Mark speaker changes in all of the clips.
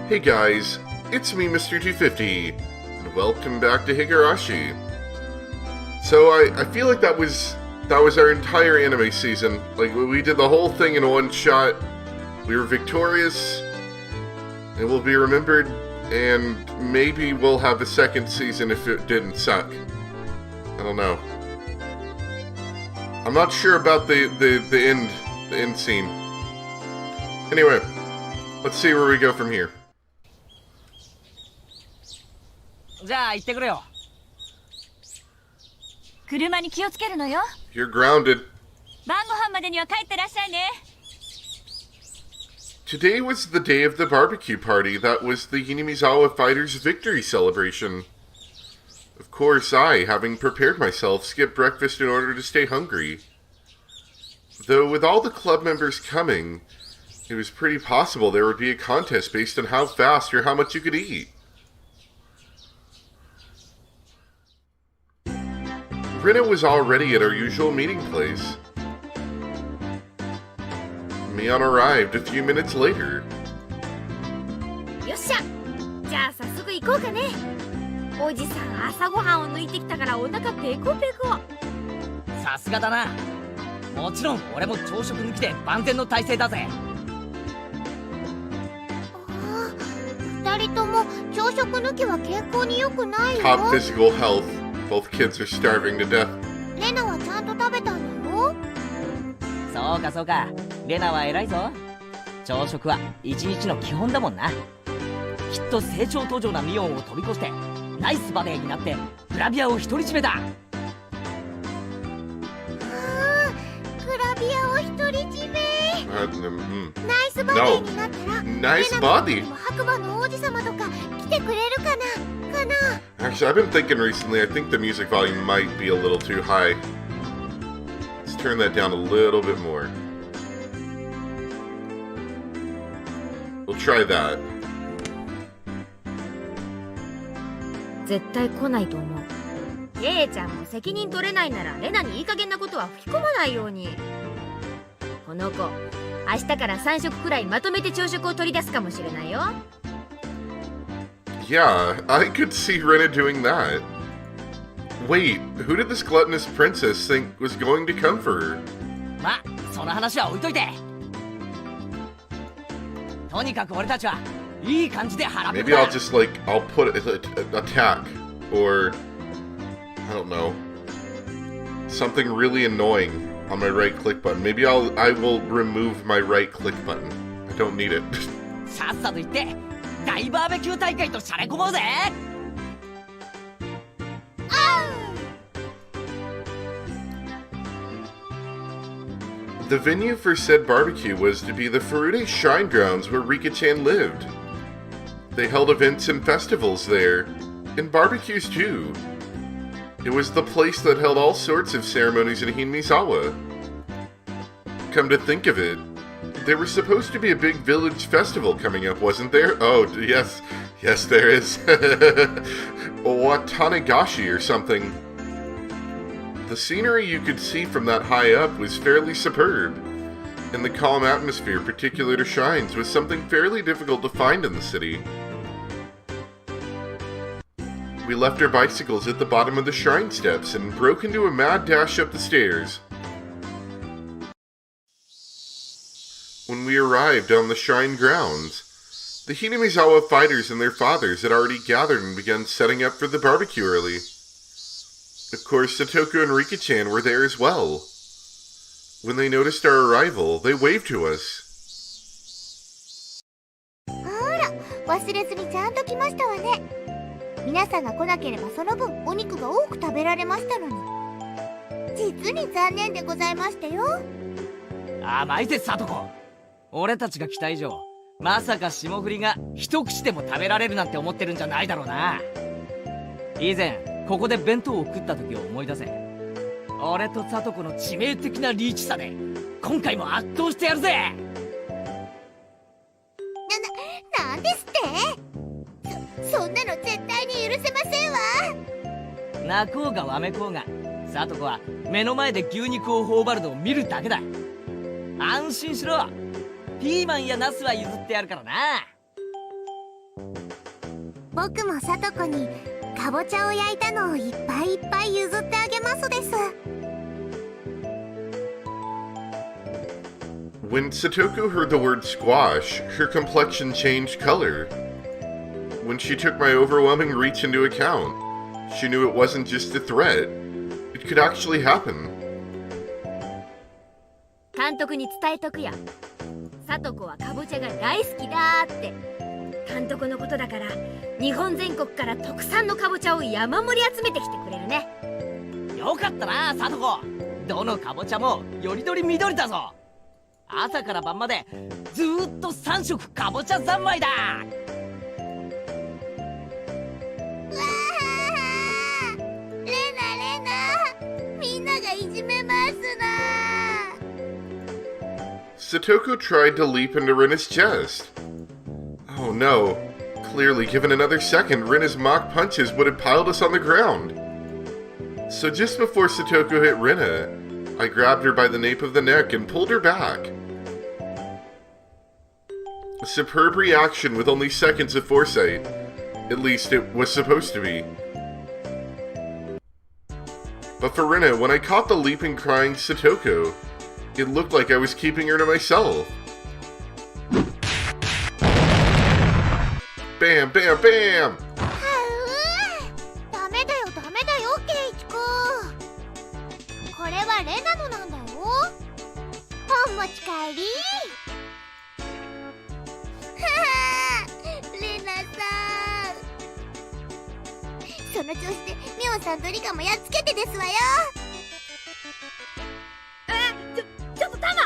Speaker 1: Hey guys, it's me, Mr. 250, and welcome back to Higurashi. So I feel like that was our entire anime season. Like, we did the whole thing in one shot. We were victorious, and we'll be remembered, and maybe we'll have a second season if it didn't suck. I don't know. I'm not sure about the end scene. Anyway, let's see where we go from here.
Speaker 2: じゃあ行ってくれよ。車に気をつけるのよ。
Speaker 1: You're grounded.
Speaker 2: 晩ご飯までには帰ってらっしゃいね。
Speaker 1: Today was the day of the barbecue party that was the Hinamizawa Fighters' victory celebration. Of course, I, having prepared myself, skipped breakfast in order to stay hungry. Though with all the club members coming, it was pretty possible there would be a contest based on how fast or how much you could eat. Rina was already at our usual meeting place. Mion arrived a few minutes later.
Speaker 3: よっしゃ、じゃあ早速行こうかね。おじさん朝ごはんを抜いてきたからお腹ペコペコ。
Speaker 2: さすがだな。もちろん俺も朝食抜きで万全の体制だぜ。
Speaker 3: 二人とも朝食抜きは健康に良くないよ。
Speaker 1: Top physical health. Both kids are starving to death.
Speaker 3: レナはちゃんと食べたのよ。
Speaker 2: そうかそうか。レナは偉いぞ。朝食は一日の基本だもんな。きっと成長途上なミオンを飛び越してナイスバデーになってグラビアを独り占めだ。
Speaker 3: グラビアを独り占め。ナイスバディになったら、
Speaker 1: ナイスバディ。
Speaker 3: 白馬の王子様とか来てくれるかな。
Speaker 1: Actually, I've been thinking recently, I think the music volume might be a little too high. Let's turn that down a little bit more. We'll try that.
Speaker 3: 絶対来ないと思う。ケイちゃんも責任取れないならレナにいい加減なことは吹き込まないように。この子、明日から3食くらいまとめて朝食を取り出すかもしれないよ。
Speaker 1: Yeah, I could see Rena doing that. Wait, who did this gluttonous princess think was going to come for her?
Speaker 2: まあ、その話は置いといて。とにかく俺たちはいい感じで腹ペコ
Speaker 1: Maybe
Speaker 2: だ。
Speaker 1: I'll just I'll put attack, or I don't know, something really annoying on my right click button. Maybe I will remove my right click button. I don't need it.
Speaker 2: さっさと行って大バーベキュー大会としゃれ込もうぜ。
Speaker 1: The venue for said barbecue was to be the Furude Shrine Grounds where Rika-chan lived. They held events and festivals there, and barbecues too. It was the place that held all sorts of ceremonies in Hinamizawa. Come to think of it, there was supposed to be a big village festival coming up, wasn't there? Oh, yes, there is. Watanagashi or something. The scenery you could see from that high up was fairly superb, and the calm atmosphere particular to shrines was something fairly difficult to find in the city. We left our bicycles at the bottom of the shrine steps and broke into a mad dash up the stairs. When we arrived on the shrine grounds, the Hinamizawa fighters and their fathers had already gathered and begun setting up for the barbecue early. Of course, Satoko and Rika-chan were there as well. When they noticed our arrival, they waved to us.
Speaker 3: あら、忘れずにちゃんと来ましたわね。皆さんが来なければその分お肉が多く食べられましたのに。実に残念でございましたよ。
Speaker 2: 甘いぜサトコ。俺たちが来た以上、まさか霜降りが一口でも食べられるなんて思ってるんじゃないだろうな。以前ここで弁当を食った時を思い出せ。俺とサトコの致命的なリーチさで今回も圧倒してやるぜ。
Speaker 3: なんですって？そんなの絶対に許せませんわ。
Speaker 2: 泣こうがわめこうが、サトコは目の前で牛肉を頬張るのを見るだけだ。安心しろ。ピーマンやナスは譲ってやるからな。
Speaker 4: 僕もさとこにかぼちゃを焼いたのをいっぱいいっぱい譲ってあげますです。
Speaker 1: When Satoko heard the word squash, her complexion changed color. When she took my overwhelming reach into account, she knew it wasn't just a threat. It could actually happen.
Speaker 3: 監督に伝えとくよ。さとこはかぼちゃが大好きだって。監督のことだから日本全国から特産のかぼちゃを山盛り集めてきてくれるね。
Speaker 2: よかったな、サトコ。どのかぼちゃもよりどり緑だぞ。朝から晩までずーっと3食かぼちゃ三昧だ。
Speaker 4: わあ、レナみんながいじめますな。
Speaker 1: Satoko tried to leap into Rinna's chest. Oh no. Clearly, given another second, Rinna's mock punches would have piled us on the ground. So just before Satoko hit Rinna, I grabbed her by the nape of the neck and pulled her back. A superb reaction with only seconds of foresight. At least it was supposed to be. But for Rinna, when I caught the leaping, crying Satoko, it looked like I was keeping her to myself. Bam, bam, bam!
Speaker 4: ダメだよケイチ君。これはレナのなんだよ。お持ち帰り。レナさん、その調子でミオさんとリカもやっつけてですわよ。
Speaker 3: ちょっとタマ。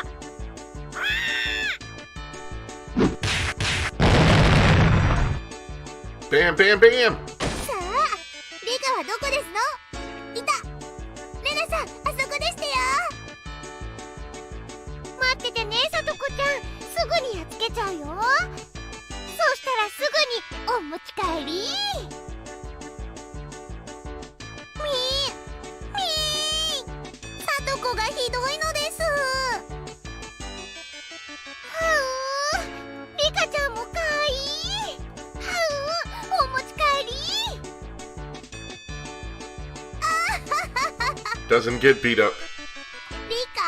Speaker 1: Bam, bam, bam!
Speaker 4: さあ、リカはどこですの？いた。レナさん、あそこでしたよ。待っててね、さとこちゃん。すぐにやっつけちゃうよ。そうしたらすぐにお持ち帰り。さとこがひどいのです。リカちゃんもかわいい。お持ち帰り。
Speaker 1: Doesn't get beat up.
Speaker 4: リカ、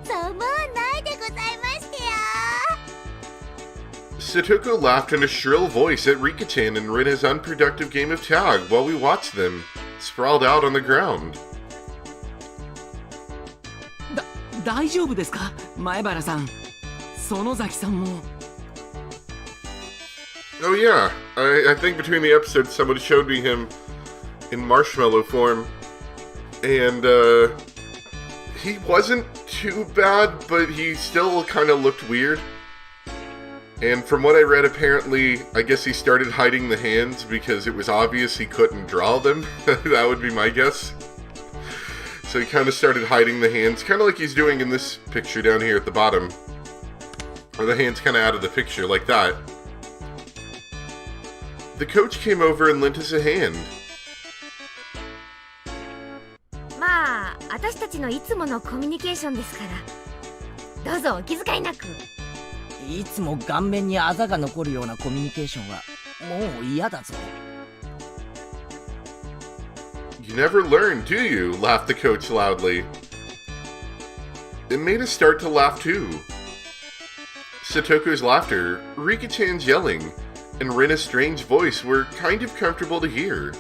Speaker 4: そう思わないでございましてよ。
Speaker 1: Satoko laughed in a shrill voice at Rika-chan and Rinna's unproductive game of tag while we watched them, sprawled out on the ground.
Speaker 5: 大丈夫ですか、前原さん。園崎さんも。
Speaker 1: Oh yeah, I think between the episodes someone showed me him in marshmallow form, and he wasn't too bad, but he still kind of looked weird. And from what I read, apparently, I guess he started hiding the hands because it was obvious he couldn't draw them. That would be my guess. So he kind of started hiding the hands, kind of like he's doing in this picture down here at the bottom. Or the hands kind of out of the picture, like that. The coach came over and lent us a hand.
Speaker 3: まあ私たちのいつものコミュニケーションですから、どうぞお気遣いなく。
Speaker 2: いつも顔面にあざが残るようなコミュニケーションはもう嫌だぞ。
Speaker 1: You never learn, do you? Laughed the coach loudly. It made us start to laugh too. Satoko's laughter, Rika-chan's yelling, and Rinna's strange voice were kind of comfortable to hear.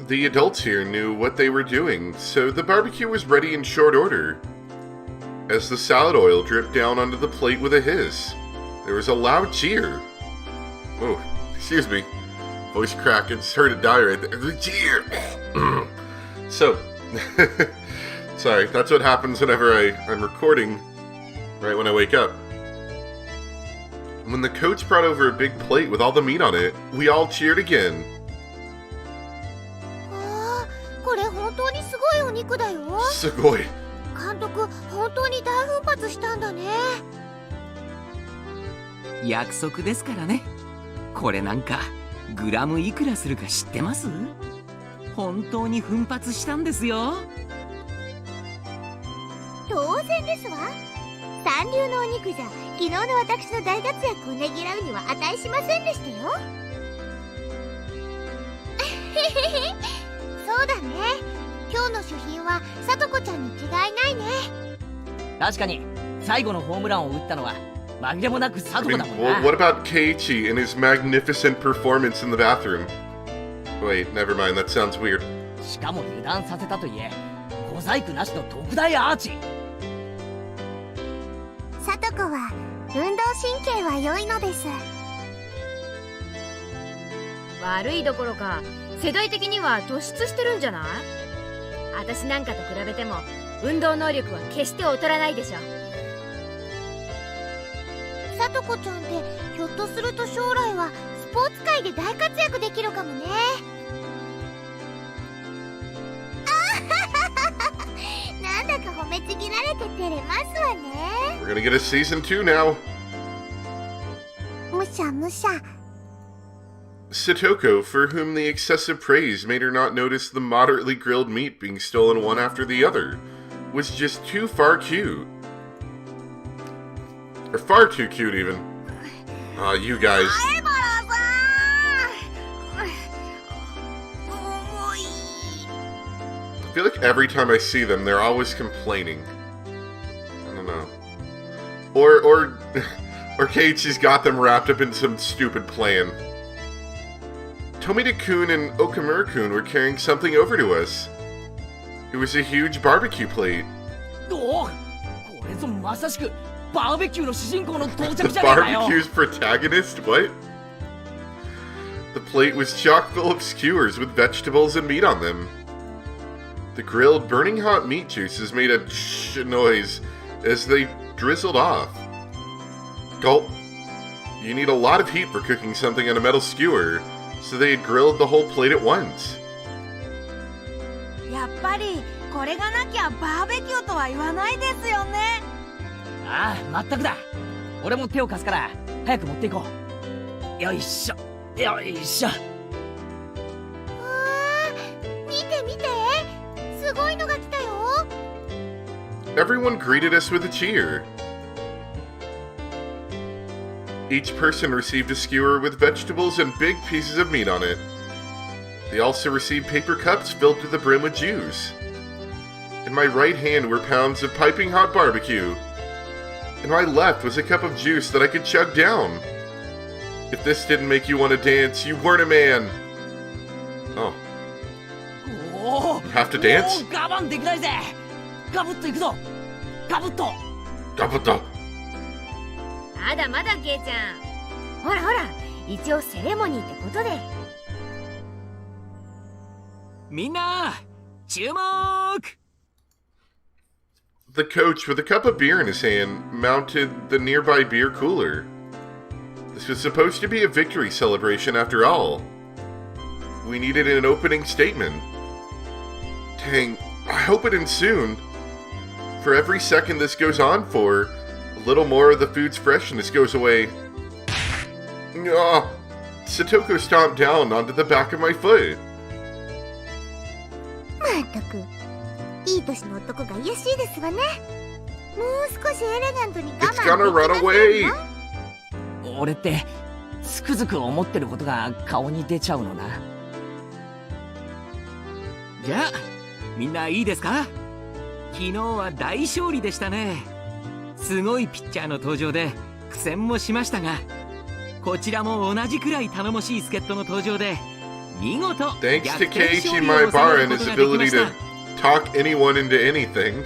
Speaker 1: The adults here knew what they were doing, so the barbecue was ready in short order. As the salad oil dripped down onto the plate with a hiss, there was a loud cheer. Oh, excuse me. Voice crack, it started to die right there. The cheer! So, sorry, that's what happens whenever I'm recording, right when I wake up. When the coach brought over a big plate with all the meat on it, we all cheered again.
Speaker 4: これ本当にすごいお肉だよ。
Speaker 1: すごい。
Speaker 4: 監督、本当に大奮発したんだね。
Speaker 5: 約束ですからね。これなんかグラムいくらするか知ってます？本当に奮発したんですよ。
Speaker 4: 当然ですわ。三流のお肉じゃ昨日の私の大活躍をねぎらうには値しませんでしたよ。そうだね。今日の主賓はさとこちゃんに違いないね。
Speaker 2: 確かに最後のホームランを打ったのは紛れもなくサ
Speaker 1: I
Speaker 2: トコ
Speaker 1: mean,
Speaker 2: だもんな。
Speaker 1: what about Keiichi and his magnificent performance in the bathroom? Wait, never mind, that sounds weird.
Speaker 2: しかも油断させたといえ小細工なしの特大アーチ。
Speaker 4: さとこは運動神経は良いのです。
Speaker 3: 悪いどころか世代的には突出してるんじゃない？私なんかと比べても運動能力は決して劣らないでしょ。
Speaker 4: さとこちゃんってひょっとすると将来はスポーツ界で大活躍できるかもね。なんだか褒めちぎられて照れますわね。
Speaker 1: We're gonna get a season 2 now.
Speaker 4: むしゃむしゃ。
Speaker 1: Satoko, for whom the excessive praise made her not notice the moderately grilled meat being stolen one after the other, was just too far cute. Or far too cute, even. Aw, you guys.
Speaker 4: 相原さん。重い。
Speaker 1: I feel like every time I see them, they're always complaining. I don't know. Or Keiichi's got them wrapped up in some stupid plan. Tomita-kun and Okamura-kun were carrying something over to us. It was a huge barbecue plate.
Speaker 2: おお、これぞまさしくバーベキューの主人公の到
Speaker 1: The
Speaker 2: 着じゃねえかよ。
Speaker 1: barbecue's protagonist? What? The plate was chock full of skewers with vegetables and meat on them. The grilled, burning hot meat juices made a shh noise as they drizzled off. Gulp. You need a lot of heat for cooking something on a metal skewer, so they had grilled the whole plate at once.
Speaker 4: やっぱりこれがなきゃバーベキューとは言わないですよね。
Speaker 2: ああ、まったくだ。俺も手を貸すから早く持っていこう。よいしょよいしょ。
Speaker 4: 見て見て、すごいのが来たよ。
Speaker 1: Everyone greeted us with a cheer. Each person received a skewer with vegetables and big pieces of meat on it. They also received paper cups filled to the brim with juice. In my right hand were pounds of piping hot barbecue. In my left was a cup of juice that I could chug down. If this didn't make you want to dance, you weren't a man. Oh.
Speaker 2: おお、
Speaker 1: You have to dance?
Speaker 2: もう我慢できないぜ。ガブッといくぞ。ガブッと。
Speaker 1: Gabuto.
Speaker 3: まだまだケイちゃん。ほらほら、一応セレモニーってことで。
Speaker 5: みんな注目。
Speaker 1: The coach, with a cup of beer in his hand, mounted the nearby beer cooler. This was supposed to be a victory celebration after all. We needed an opening statement. Dang, I hope it ends soon. For every second this goes on for, a little more of the food's freshness goes away. Ah, Satoko stomped down onto the back of my foot.
Speaker 4: まったくいい年の男が癒やしいですわね。もう少しエレガントに我慢で
Speaker 1: It's
Speaker 4: きま
Speaker 1: gonna run
Speaker 4: せん
Speaker 1: away.
Speaker 4: か？
Speaker 2: 俺ってつくづく思ってることが顔に出ちゃうのな。
Speaker 5: じゃあみんないいですか？昨日は大勝利でしたね。すごいピッチャーの登場で苦戦もしましたが、こちらも同じくらい頼もしい助っ人の登場で見事
Speaker 1: Thanks
Speaker 5: 逆
Speaker 1: to
Speaker 5: 転
Speaker 1: Keiichi
Speaker 5: 勝利を収める
Speaker 1: Maibara
Speaker 5: こ
Speaker 1: and
Speaker 5: と
Speaker 1: his
Speaker 5: ができま
Speaker 1: ability
Speaker 5: した。
Speaker 1: to talk anyone into anything.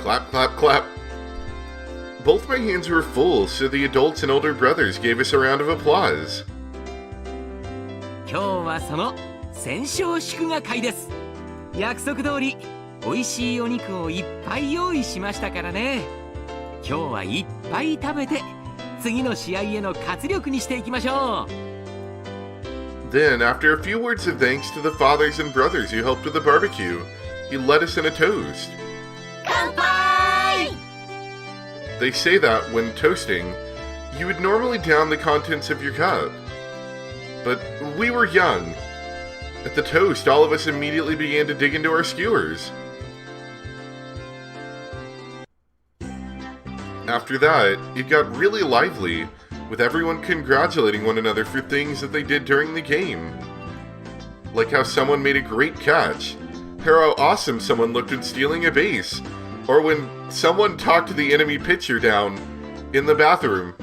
Speaker 1: Clap, clap, clap. Both my hands were full, so the adults and older brothers gave us a round of applause.
Speaker 5: 今日はその戦勝祝賀会です。約束通り美味しいお肉をいっぱい用意しましたからね。今日はいっぱい食べて次の試合への活力にしていきましょう。
Speaker 1: Then, after a few words of thanks to the fathers and brothers who helped with the barbecue, he led us in a toast.
Speaker 4: 乾杯！
Speaker 1: They say that, when toasting, you would normally down the contents of your cup. But we were young. At the toast, all of us immediately began to dig into our skewers. After that, it got really lively, with everyone congratulating one another for things that they did during the game. Like how someone made a great catch, or how awesome someone looked when stealing a base, or when someone talked the enemy pitcher down in the bathroom.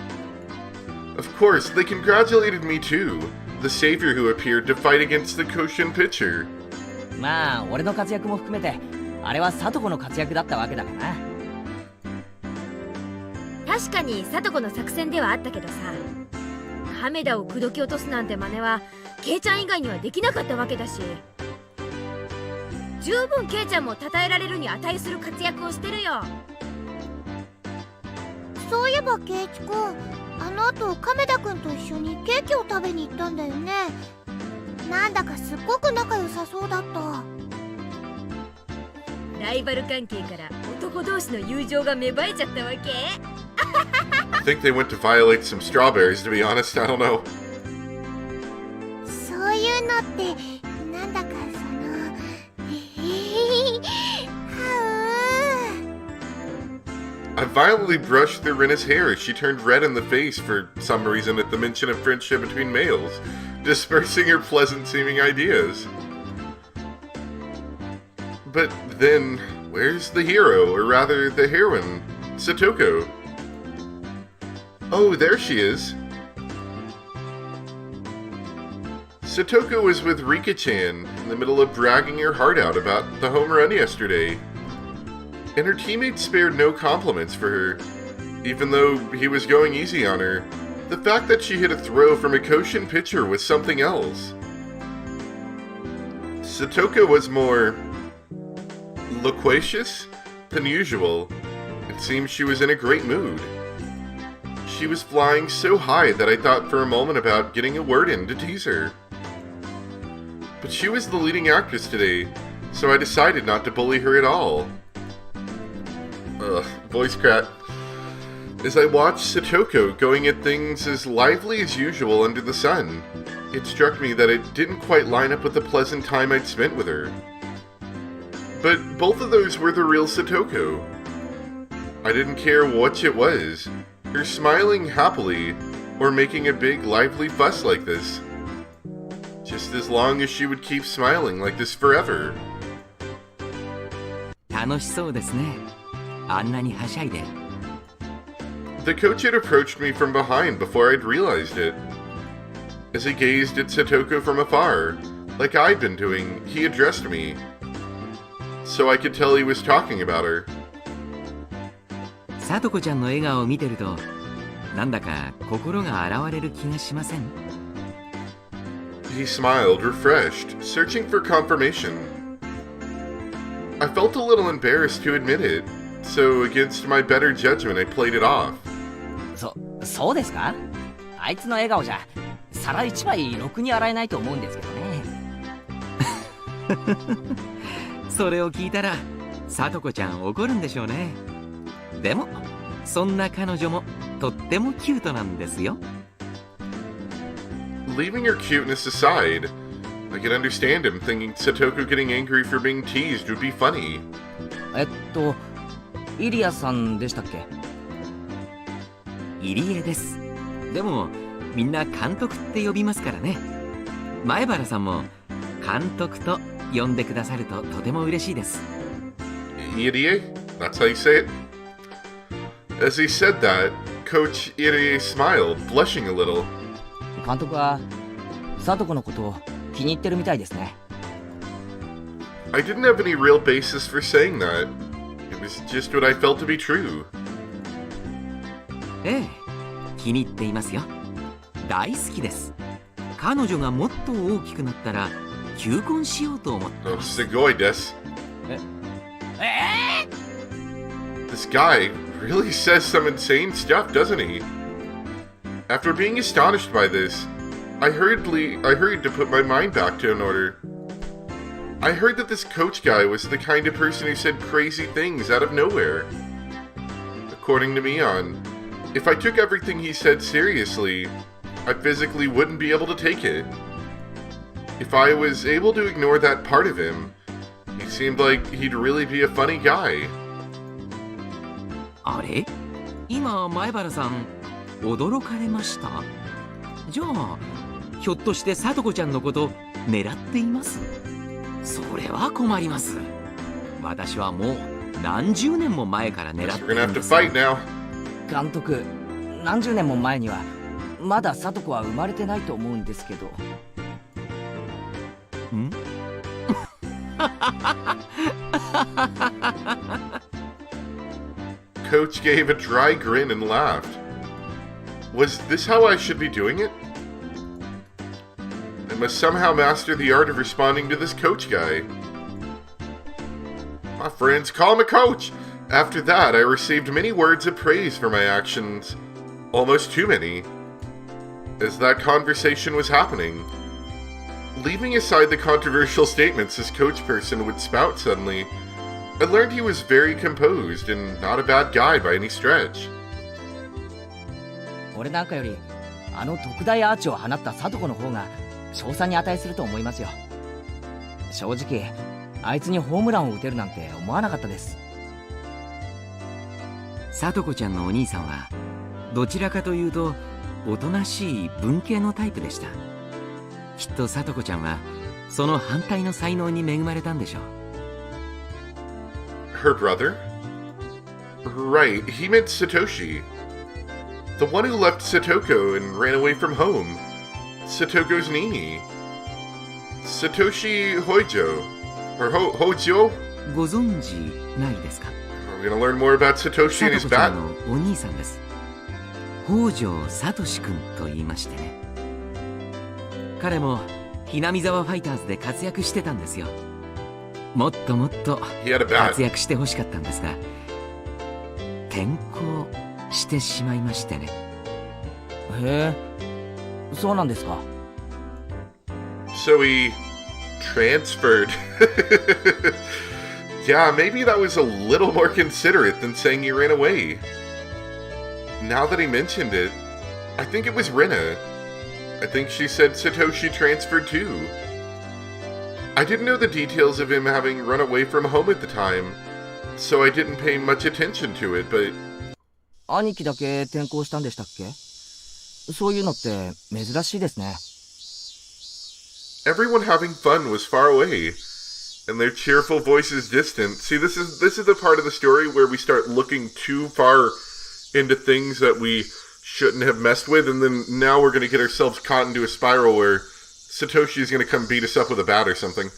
Speaker 1: Of course, they congratulated me too, the savior who appeared to fight against the Koshin pitcher.
Speaker 2: まあ俺の活躍も含めてあれはサトコの活躍だったわけだからな。
Speaker 3: 確かにサトコの作戦ではあったけどさ、亀田を口説き落とすなんて真似はケイちゃん以外にはできなかったわけだし、十分ケイちゃんも称えられるに値する活躍をしてるよ。
Speaker 4: そういえばケイチ君、あの後亀田君と一緒にケーキを食べに行ったんだよね。なんだかすっごく仲良さそうだった。
Speaker 3: ライバル関係から男同士の友情が芽生えちゃったわけ。
Speaker 1: I think they went to violate some strawberries, to be honest, I don't know.
Speaker 4: そういうのってなんだか
Speaker 1: I violently brushed through Rinna's hair as she turned red in the face for some reason at the mention of friendship between males, dispersing her pleasant-seeming ideas. But then, where's the hero, or rather the heroine, Satoko? Oh, there she is. Satoko was with Rika-chan in the middle of bragging her heart out about the home run yesterday. And her teammates spared no compliments for her. Even though he was going easy on her, the fact that she hit a throw from a Koshin pitcher was something else. Satoko was more loquacious than usual. It seemed she was in a great mood. She was flying so high that I thought for a moment about getting a word in to tease her. But she was the leading actress today, so I decided not to bully her at all. Voice crack. As I watched Satoko going at things as lively as usual under the sun, it struck me that it didn't quite line up with the pleasant time I'd spent with her. But both of those were the real Satoko. I didn't care which it was, her smiling happily, or making a big lively fuss like this. Just as long as she would keep smiling like this forever.
Speaker 5: 楽しそうですね。あんなにはしゃいで。
Speaker 1: The coach had approached me from behind before I'd realized it. As he gazed at Satoko from afar, like I'd been doing, he addressed me. So I could tell he was talking about her.
Speaker 5: さとこちゃんの笑顔を見てると、なんだか心が洗われる気がしません？
Speaker 1: He smiled, refreshed, searching for confirmation. I felt a little embarrassed to admit it, so against my better judgment I played it off.
Speaker 2: そうですか？あいつの笑顔じゃ皿一枚ろくに洗えないと思うんですけどね。
Speaker 5: それを聞いたらさとこちゃん怒るんでしょうね。でもそんな彼女もとってもキュートなんですよ。
Speaker 1: Leaving her cuteness aside, I could understand him thinking Satoko getting angry for being teased would be funny.
Speaker 2: イリアさんでしたっけ？
Speaker 5: 入江です。でもみんな監督って呼びますからね。前原さんも監督と呼んでくださるととても嬉しいです。
Speaker 1: Irie? That's how you say it? As he said that, Coach Irie smiled, blushing a little.
Speaker 2: 監督はサトコのことを気に入ってるみたいですね。
Speaker 1: I didn't have any real basis for saying that. It was just what I felt to be true.
Speaker 5: ええ、気に入っていますよ。大好きです。彼女がもっと大きくなったら求婚しようと思って
Speaker 1: Oh,
Speaker 5: ます。
Speaker 1: Sugoi des. This guy really says some insane stuff, doesn't he? After being astonished by this, I hurried to put my mind back to in order. I heard that this coach guy was the kind of person who said crazy things out of nowhere. According to Mion, if I took everything he said seriously, I physically wouldn't be able to take it. If I was able to ignore that part of him, he seemed like he'd really be a funny guy.
Speaker 5: あれ今前原さん驚かれました？じゃあひょっとしてさとこちゃんのこと狙っています？それは困ります。私はもう何十年も前から狙って
Speaker 1: We're
Speaker 5: い
Speaker 1: gonna
Speaker 5: る
Speaker 1: have
Speaker 5: ん
Speaker 1: to
Speaker 5: です。
Speaker 1: fight now.
Speaker 2: 監督、何十年も前にはまだ聡子は生まれてないと思うんですけど。
Speaker 5: ん
Speaker 1: Coach gave a dry grin and laughed. Was this how I should be doing it? I must somehow master the art of responding to this coach guy. My friends call him a coach. After that, I received many words of praise for my actions. Almost too many. As that conversation was happening, leaving aside the controversial statements this coach person would spout suddenly, I learned he was very composed and not a bad guy by any stretch.
Speaker 2: 俺なんかよりあの特大アーチを放った聡子の方が賞賛に値すると思いますよ。正直あいつにホームランを打てるなんて思わなかったです。
Speaker 5: さとこちゃんのお兄さんはどちらかというとおとなしい文系のタイプでした。きっとさとこちゃんはその反対の才能に恵まれたんでしょう。
Speaker 1: Her brother? Right, he meant Satoshi. The one who left Satoko and ran away from home. Satoko's Nini. Satoshi Hojo. Or Hojo?
Speaker 5: ご存知ないですか？
Speaker 1: We're gonna learn more about Satoshi
Speaker 5: さ
Speaker 1: and
Speaker 5: と
Speaker 1: his
Speaker 5: こちゃ
Speaker 1: bat.
Speaker 5: んのお兄さんです。北条聡くんと言いましてね。彼もひなみ沢ファイターズで活躍してたんですよ。もっともっと
Speaker 1: He had a
Speaker 5: 活
Speaker 1: bat.
Speaker 5: 躍してほしかったんですが、転校してしまいましてね。
Speaker 2: へえ、そうなんですか。
Speaker 1: So he transferred. Yeah, maybe that was a little more considerate than saying he ran away. Now that he mentioned it, I think it was Rina. I think she said Satoshi transferred too. I didn't know the details of him having run away from home at the time, so I didn't pay much attention to it, but
Speaker 2: 兄貴だけ転校したんでしたっけ？そういうのって珍しいですね。
Speaker 1: everyone having fun was far away, and their cheerful voices distant. See, this is the part of the story where we start looking too far into things that we shouldn't have messed with, and then now we're going to get ourselves caught into a spiral where Satoshi's going to come beat us up with a bat or something.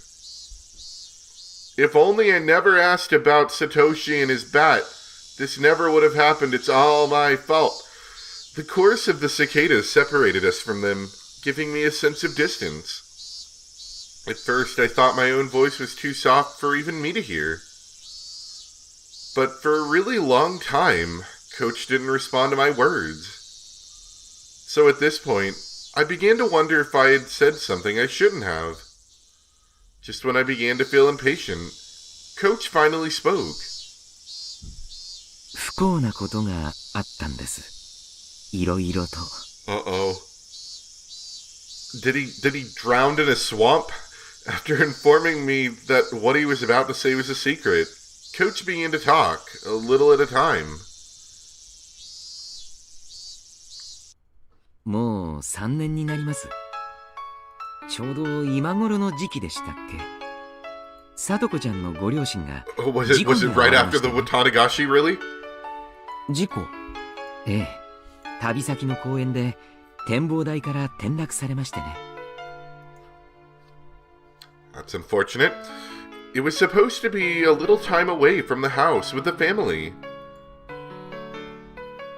Speaker 1: If only I never asked about Satoshi and his bat. This never would have happened. It's all my fault. The chorus of the cicadas separated us from them, giving me a sense of distance. At first, I thought my own voice was too soft for even me to hear. But for a really long time, Coach didn't respond to my words. So at this point, I began to wonder if I had said something I shouldn't have. Just when I began to feel impatient, Coach finally spoke.
Speaker 5: 不幸なことがあったんです。いろいろと。
Speaker 1: Uh-oh. Did he drown in a swamp? After informing me that what he was about to say was a secret, Coach began to talk, a little at a time.
Speaker 5: もう3年になります。ちょうど今頃の時期でしたっけ。さとこちゃんのご両親が
Speaker 1: Oh, was it right after the Watanagashi, really?
Speaker 2: 事故？
Speaker 5: ええ、旅先の公園で展望台から転落されましてね。
Speaker 1: That's unfortunate. It was supposed to be a little time away from the house with the family.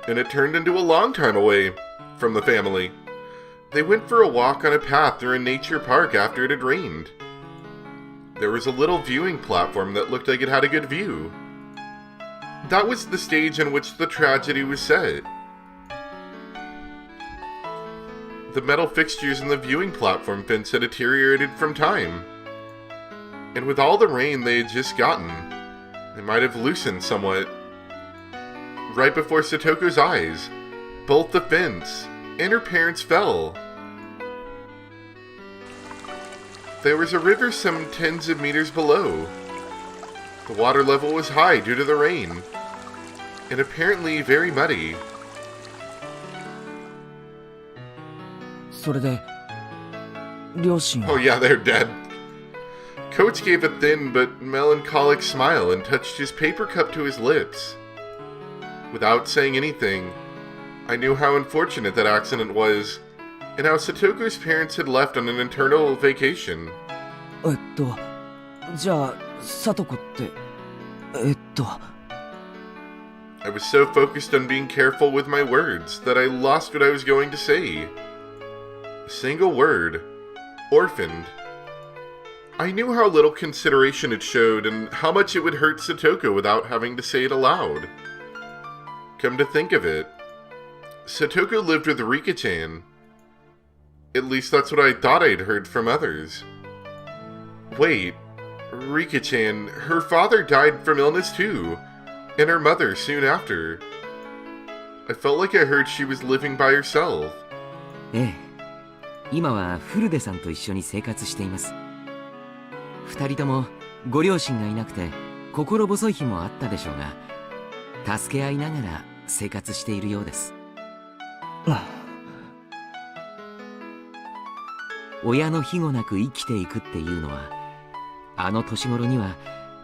Speaker 1: And it turned into a long time away from the family. They went for a walk on a path through a nature park after it had rained. There was a little viewing platform that looked like it had a good view. That was the stage in which the tragedy was set. The metal fixtures in the viewing platform fence had deteriorated from time. And with all the rain they had just gotten, they might have loosened somewhat. Right before Satoko's eyes, both the fence and her parents fell. there was a river some tens of meters below. The water level was high due to the rain, and apparently very muddy.
Speaker 2: それで両親は
Speaker 1: Oh yeah, they're dead. Coates gave a thin but melancholic smile and touched his paper cup to his lips. Without saying anything, I knew how unfortunate that accident was, and how Satoko's parents had left on an internal vacation.
Speaker 2: じゃあサトコって
Speaker 1: I was so focused on being careful with my words that I lost what I was going to say. A single word. Orphaned. I knew how little consideration it showed and how much it would hurt Satoko without having to say it aloud. Come to think of it, Satoko lived with Rika-chan. At least that's what I thought I'd heard from others. Wait, Rika-chan, her father died from illness too, and her mother soon after. I felt like I heard she was living by herself.
Speaker 5: ええ、今はフルデさんと一緒に生活しています。二人ともご両親がいなくて心細い日もあったでしょうが、助け合いながら生活しているようです。親の庇護なく生きていくっていうのは、あの年頃には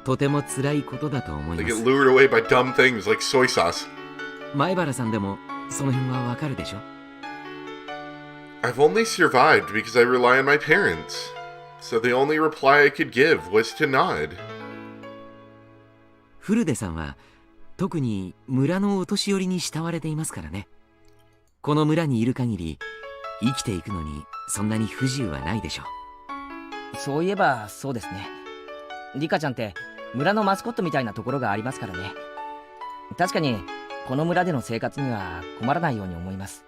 Speaker 5: とても辛いことだと思い
Speaker 1: They
Speaker 5: ま
Speaker 1: get
Speaker 5: す。
Speaker 1: lured away by dumb things like soy sauce.
Speaker 5: 前原さんでもその辺はわかるでしょ？
Speaker 1: I've only survived because I rely on my parents, so the only reply I could give was to nod.
Speaker 5: フルデさんは特に村のお年寄りに慕われていますからね。この村にいる限り生きていくのにそんなに不自由はないでしょう。
Speaker 2: そういえばそうですね。リカちゃんって村のマスコットみたいなところがありますからね。確かにこの村での生活には困らないように思います。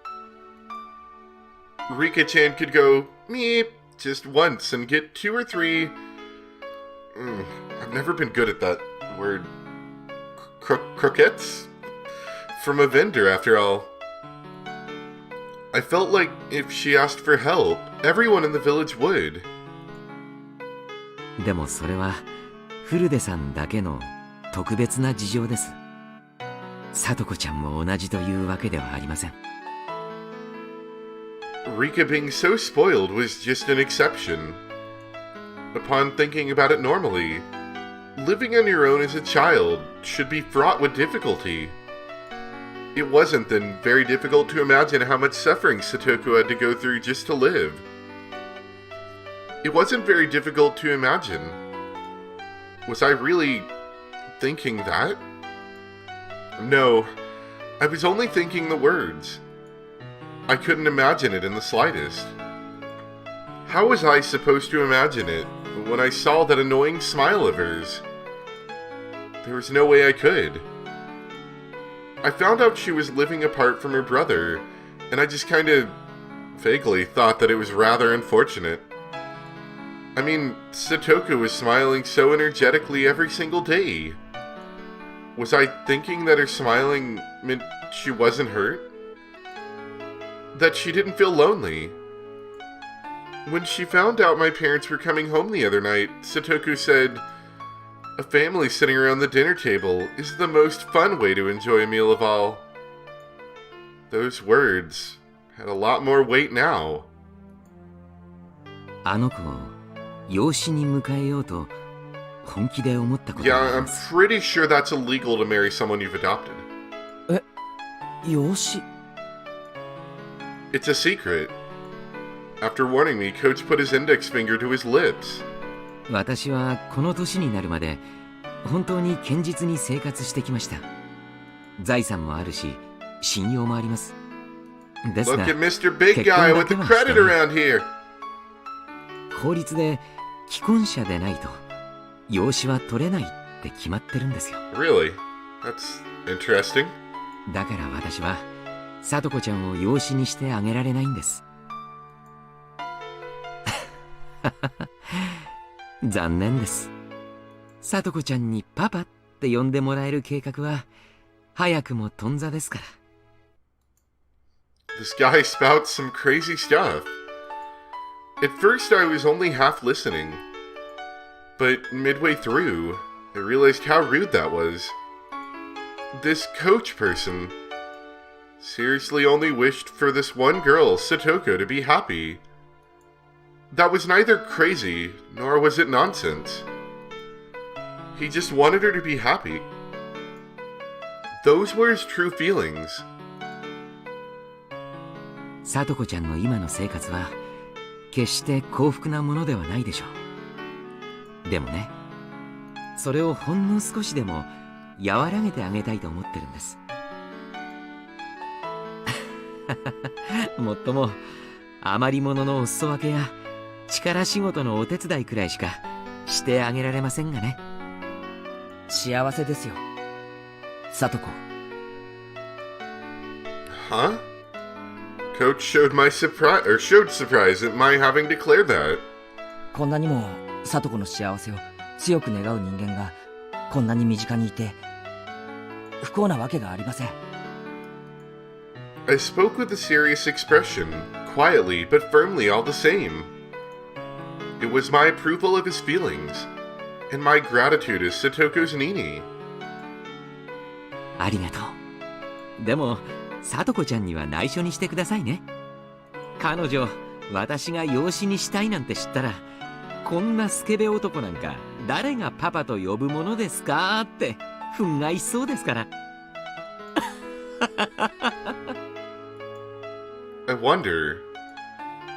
Speaker 1: Rika-chan could go meep just once and get 2 or 3. I've never been good at that word. Croquettes? From a vendor, after all. I felt like if she asked for help, everyone in the village would.
Speaker 5: でもそれはフルデさんだけの特別な事情です。サトコちゃんも同じというわけではありません。
Speaker 1: Rika being so spoiled was just an exception. Upon thinking about it normally, living on your own as a child should be fraught with difficulty. It wasn't then very difficult to imagine how much suffering Satoko had to go through just to live. It wasn't very difficult to imagine. Was I really thinking that? No, I was only thinking the words. I couldn't imagine it in the slightest. How was I supposed to imagine it when I saw that annoying smile of hers? There was no way I could. I found out she was living apart from her brother, and I just kind of vaguely thought that it was rather unfortunate. I mean, Satoko was smiling so energetically every single day. Was I thinking that her smiling meant she wasn't hurt? That she didn't feel lonely? When she found out my parents were coming home the other night, Satoko said, "A family sitting around the dinner table is the most fun way to enjoy a meal of all." Those words had a lot more weight now.
Speaker 5: あの子を養子に迎えようと本気で思ったことがあ
Speaker 1: Yeah,
Speaker 5: り
Speaker 1: I'm
Speaker 5: ます。
Speaker 1: pretty sure that's illegal to marry someone you've adopted.
Speaker 2: 養子
Speaker 1: It's a secret. After warning me, Coach put his index finger to his lips.
Speaker 5: 私はこの年になるまで本当に堅実に生活してきました。財産もあるし信用もあります。です
Speaker 1: Look
Speaker 5: が
Speaker 1: at Mr. Big Guy with the credit around here.
Speaker 5: 法律で既婚者でないと養子は取れないって決まってるんですよ。
Speaker 1: Really? That's interesting.
Speaker 5: だから私はサトコちゃんを養子にしてあげられないんです。残念です。サトコちゃんにパパって呼んでもらえる計画は早くも頓挫ですから。
Speaker 1: This guy spouts some crazy stuff. At first, I was only half listening, but midway through, I realized how rude that was. This coach person seriously only wished for this one girl, Satoko, to be happy. That was neither crazy, nor was it nonsense. He just wanted her to be happy. Those were his true feelings.
Speaker 5: さとこちゃんの今の生活は決して幸福なものではないでしょう。でもね、それをほんの少しでも和らげてあげたいと思ってるんです。もっとも余り物のお裾分けや力仕事のお手伝いくらいしかしてあげられませんがね。
Speaker 2: 幸せですよ、サトコ。
Speaker 1: Huh? Coach showed surprise at my having declared that.
Speaker 2: こんなにもサトコの幸せを強く願う人間がこんなに身近にいて不幸なわけがありません。
Speaker 1: I spoke with a serious expression, quietly but firmly all the same. It was my approval of his feelings, and my gratitude as Satoko's Nini.
Speaker 5: ありがとう。でもさとこちゃんには内緒にしてくださいね。彼女、私が養子にしたいなんて知ったら、こんなスケベ男なんか誰がパパと呼ぶものですかって憤慨しそうですから。
Speaker 1: I wonder.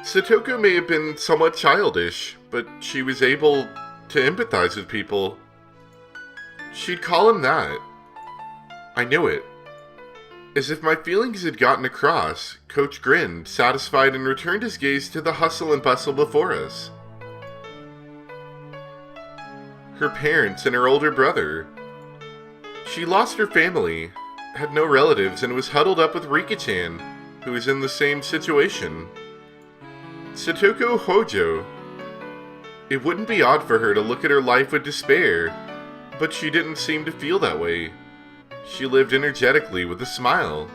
Speaker 1: Satoko may have been somewhat childish, but she was able to empathize with people. She'd call him that. I knew it. As if my feelings had gotten across, Coach grinned, satisfied, and returned his gaze to the hustle and bustle before us. Her parents and her older brother. She lost her family, had no relatives, and was huddled up with Rika-chan, who was in the same situation. Satoko Hojo. It wouldn't be odd for her to look at her life with despair, but she didn't seem to feel that way. She lived energetically with a smile.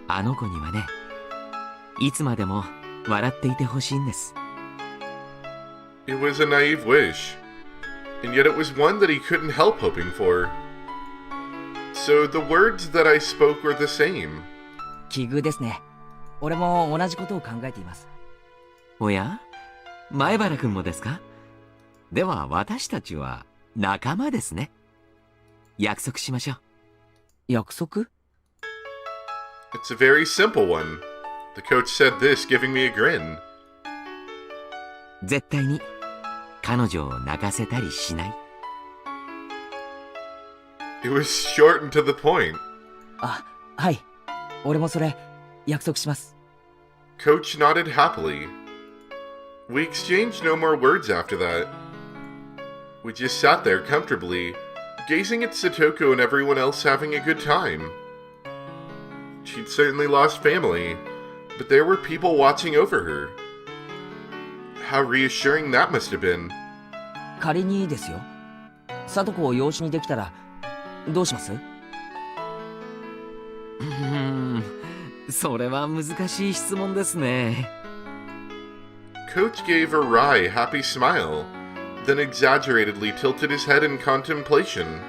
Speaker 5: あの子にはね、いつまでも笑っていてほしいんです。
Speaker 1: It was a naive wish, and yet it was one that he couldn't help hoping for. So the words that I spoke were the same.
Speaker 2: 奇遇ですね。俺も同じことを考えています。
Speaker 5: おや、前原くんもですか？では私たちは仲間ですね。約束しましょう。
Speaker 2: 約束？
Speaker 1: It's a very simple one. The coach said this, giving me a grin.
Speaker 5: 絶対に彼女を泣かせたりしない。
Speaker 1: It was short and to the point.
Speaker 2: あ、はい。俺もそれ約束します。
Speaker 1: Coach nodded happily. We exchanged no more words after that. We just sat there comfortably, gazing at Satoko and everyone else having a good time. She'd certainly lost family, but there were people watching over her. How reassuring that must have been.
Speaker 2: 仮にですよ。サトコを養子にできたらどうします？
Speaker 5: それは難しい質問ですね。
Speaker 1: Coach gave a wry, happy smile, then exaggeratedly tilted his head in contemplation.